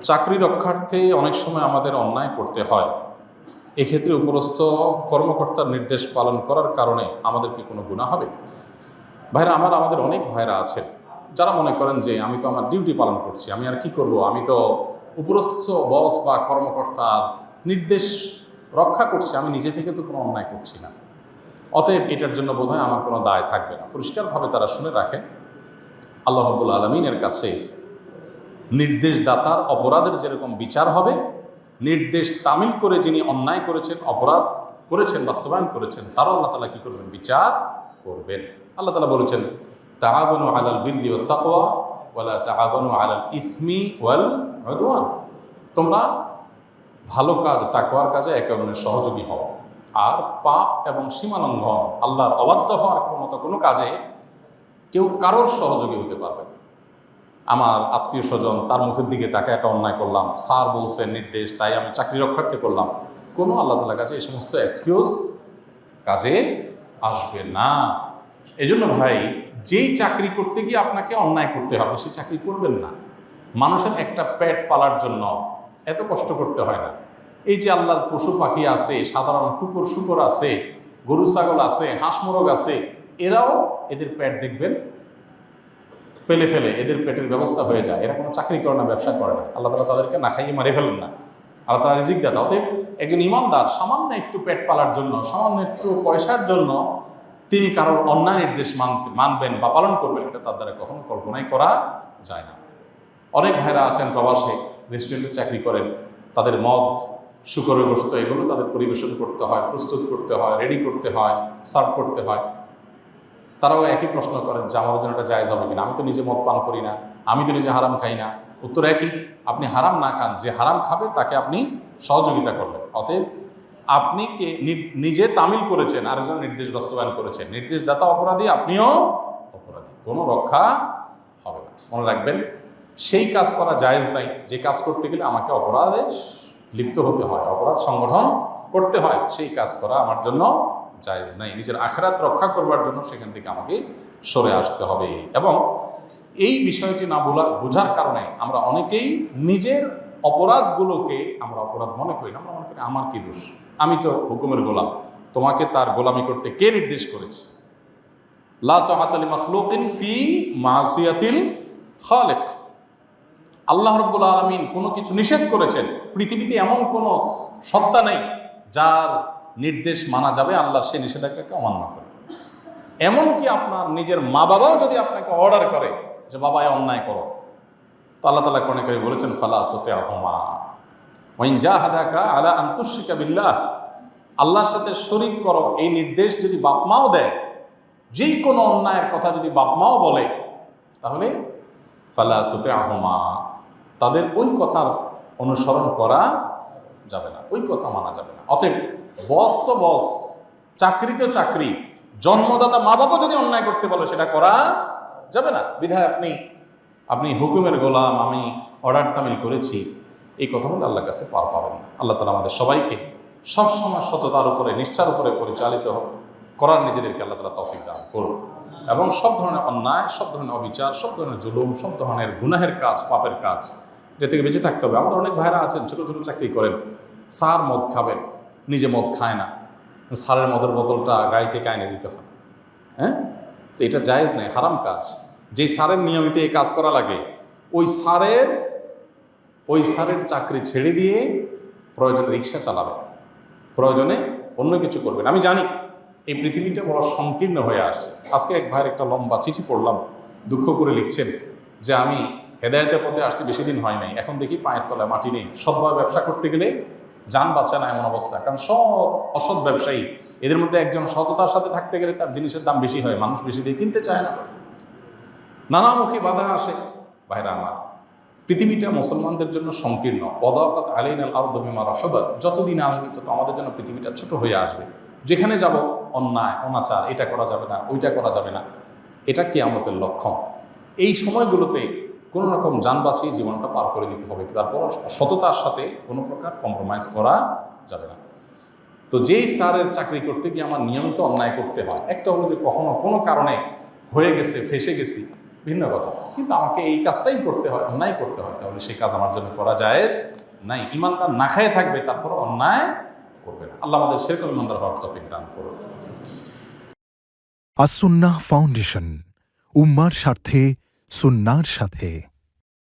চাকরি রক্ষার্থে অনেক সময় আমাদের অন্যায় করতে হয়। এক্ষেত্রে উপরস্থ কর্মকর্তার নির্দেশ পালন করার কারণে আমাদের কি কোনো গুনাহ হবে? ভাইরা আমাদের অনেক ভাইরা আছেন যারা মনে করেন যে আমি তো আমার ডিউটি পালন করছি, আমি আর কি করব, আমি তো উপরস্থ বস বা কর্মকর্তার নির্দেশ রক্ষা করছি, আমি নিজে থেকে তো কোনো অন্যায় করছি না, অতএব এটার জন্য বোধহয় আমার কোনো দায় থাকবে না। পরিষ্কারভাবে তারা শুনে রাখেন, আল্লাহ রাব্বুল আলামিনের কাছে নির্দেশদাতার অপরাধের যেরকম বিচার হবে, নির্দেশ তামিল করে যিনি অন্যায় করেছেন, অপরাধ করেছেন, বাস্তবায়ন করেছেন, তারাও আল্লাহ তাআলা কি করবেন? বিচার করবেন। আল্লাহ তাআলা বলেছেন, তাআওয়ানু আলাল বিররি ওয়াত তাকওয়া ওয়ালা তাআওয়ানু আলাল ইসমি ওয়াল উদওয়ান। তোমরা ভালো কাজ, তাকওয়ার কাজে একে অন্যের সহযোগী হও, আর পাপ এবং সীমালঙ্ঘন, আল্লাহর অবাধ্য হওয়ার মতো কোনো কাজে কেউ কারোর সহযোগী হতে পারবে না। আমার আত্মীয় স্বজন, তার মুখের দিকে তাকে একটা অন্যায় করলাম, স্যার বলছেন নির্দেশ, তাই আমি চাকরি রক্ষার্থে করলাম, কোনো আল্লাহ তাআলার কাছে এই সমস্ত এক্সকিউজ কাজে আসবে না। এজন্য ভাই, যেই চাকরি করতে গিয়ে আপনাকে অন্যায় করতে হবে সেই চাকরি করবেন না। মানুষের একটা পেট পালার জন্য এত কষ্ট করতে হয় না। এই যে আল্লাহর পশু পাখি আছে, সাধারণ কুকুর শুকুর আছে, গরু ছাগল আছে, হাঁস মোরগ আছে, এরাও এদের পেট দেখবেন পেলে ফেলে এদের পেটের ব্যবস্থা হয়ে যায়। এরা কোনো চাকরি করে না, ব্যবসা করে না, আল্লাহ তাআলা তাদেরকে না খাইয়ে মারে ফেলেন না, আল্লাহ তাআলা রিজিক দাতা। অতএব একজন ইমানদার সামান্য একটু পেট পালার জন্য, সামান্য একটু পয়সার জন্য তিনি কারোর অন্যায় নির্দেশ মানবেন বা পালন করবেন, এটা তার দ্বারা কখনো কল্পনাই করা যায় না। অনেক ভাইরা আছেন প্রবাসে, রেস্টুরেন্টে চাকরি করেন, তাদের মদ, শুকরের গোশত এগুলো তাদের পরিবেশন করতে হয়, প্রস্তুত করতে হয়, রেডি করতে হয়, সার্ভ করতে হয়। তারাও একই প্রশ্ন করেন যে আমাদের জন্য এটা জায়েজ হবে কিনা, আমি তো নিজে মদ পান করি না, আমি তো নিজে হারাম খাই না। উত্তর একই, আপনি হারাম না খান, যে হারাম খাবে তাকে আপনি সহযোগিতা করবেন। অতএব আপনি কে নিজে তামিল করেছেন, আরেকজন নির্দেশ বাস্তবায়ন করেছেন, নির্দেশদাতা অপরাধী, আপনিও অপরাধী, কোনো রক্ষা হবে না। মনে রাখবেন, সেই কাজ করা জায়েজ নাই যে কাজ করতে গেলে আমাকে অপরাধে লিপ্ত হতে হয়, অপরাধ সংগঠন করতে হয়, সেই কাজ করা আমার জন্য জায়েজ নাই। নিজের আখিরাত রক্ষা করবার জন্য সেখান থেকে আমাকে সরে আসতে হবে। এবং এই বিষয়টি না বোঝার কারণে আমরা অনেকেই নিজের অপরাধগুলোকে আমরা অপরাধ মনে করি না। আমরা মনে করি আমার কি দোষ, আমি তো হুকুমের গোলাম, তোমাকে তার গোলামি করতে কে নির্দেশ করেছে? লা তাআতা লিমাখলুকিন ফি মাসিয়াতিল খালিক। আল্লাহ রাব্বুল আলামিন কোনো কিছু নিষেধ করেছেন, পৃথিবীতে এমন কোনো সত্তা নেই যার নির্দেশ মানা যাবে আল্লাহর সেই নিষেধাজ্ঞাকে অমান্য করে। এমনকি আপনার নিজের মা বাবাও যদি আপনাকে অর্ডার করে যে বাবা এ অন্যায় করো, তো আল্লাহ তাআলা কোরআনে কারীমে বলেছেন, ফালা তুতি'হুমা ওয়া ইন জাহাদাকা আলা আন তুশরিকা বিল্লাহ। আল্লাহর সাথে শরীক করো এই নির্দেশ যদি বাপ মাও দেয়, যেই কোনো অন্যায়ের কথা যদি বাপ মাও বলে, তাহলে ফালা তুতি'হুমা, তাদের ওই কথার অনুসরণ করা যাবে না, ওই কথা মানা যাবে না। অতএব বস তো বস, চাকরি তো চাকরি, জন্মদাতা মা বাবা যদি অন্যায় করতে বলে সেটা করা যাবে না। বিধায় আপনি হুকুমের গোলাম, আমি অর্ডার তামিল করেছি, এই কথা বলে আল্লাহর কাছে পার পাবেন না। আল্লাহ তাআলা আমাদের সবাইকে সবসময় সততার উপরে, নিষ্ঠার উপরে পরিচালিত করার নিজেদেরকে আল্লাহ তাআলা তৌফিক দান করুন, এবং সব ধরনের অন্যায়, সব ধরনের অবিচার, সব ধরনের জুলুম, সব ধরনের গুনাহের কাজ, পাপের কাজ, এটা থেকে বেঁচে থাকতে হবে। আমাদের অনেক ভাইরা আছেন ছোটো ছোটো চাকরি করেন, স্যার মদ খাবেন, নিজে মদ খায় না, স্যারের মদের বোতলটা গাড়ি থেকে এনে দিতে হয়। হ্যাঁ, তো এটা জায়েজ নেই, হারাম কাজ। যেই স্যারের নিয়মিত এই কাজ করা লাগে, ওই স্যারের চাকরি ছেড়ে দিয়ে প্রয়োজনে রিক্সা চালাবেন, প্রয়োজনে অন্য কিছু করবেন। আমি জানি এই পৃথিবীটা বড় সংকীর্ণ হয়ে আসছে। আজকে এক ভাইয়ের একটা লম্বা চিঠি পড়লাম, দুঃখ করে লিখছেন যে আমি হেদায়েতের পথে আসছি বেশি দিন হয় নাই, এখন দেখি পায়ের তলায় মাটি নেই, সৎভাবে ব্যবসা করতে গেলে যান বাঁচে না এমন অবস্থা। কারণ সৎ অসৎ ব্যবসায়ী, এদের মধ্যে একজন সততার সাথে থাকতে গেলে তার জিনিসের দাম বেশি হয়, মানুষ বেশি দিয়ে কিনতে চায় না, নানামুখী বাধা আসে। ভাইরা আমার, পৃথিবীটা মুসলমানদের জন্য সংকীর্ণ। ওয়াদাকাত আলাইনাল আরদু বিমা রাহাবাত, যতদিন আসবে তত আমাদের জন্য পৃথিবীটা ছোট হয়ে আসবে। যেখানে যাব অন্যায় অনাচার, এটা করা যাবে না, ওইটা করা যাবে না, এটা কিয়ামতের লক্ষণ। এই সময়গুলোতে কোনো রকম যান বাঁচিয়ে জীবনটা পার করে দিতে হবে। তারপর সততার সাথে কোনো প্রকার কম্প্রোমাইজ করা যাবে না। তো যেই স্যারের চাকরি করতে গিয়ে আমার নিয়মিত অন্যায় করতে হয়, একটা হলো যে কখনো কোনো কারণে হয়ে গেছে, ফেসে গেছি, ভিন্ন কথা, কিন্তু আমাকে এই কাজটাই করতে হয়, অন্যায় করতে হয়, তাহলে সেই কাজ আমার জন্য করা জায়েজ নাই। ইমানদার না খায়ে থাকবে, তারপর অন্যায় করবে না। আল্লাহ আমাদের সেরকম ইমানদার হওয়ার তৌফিক দান করুন। আসুন্নাহ ফাউন্ডেশন, উম্মার স্বার্থে সুন্নাহর সাথে।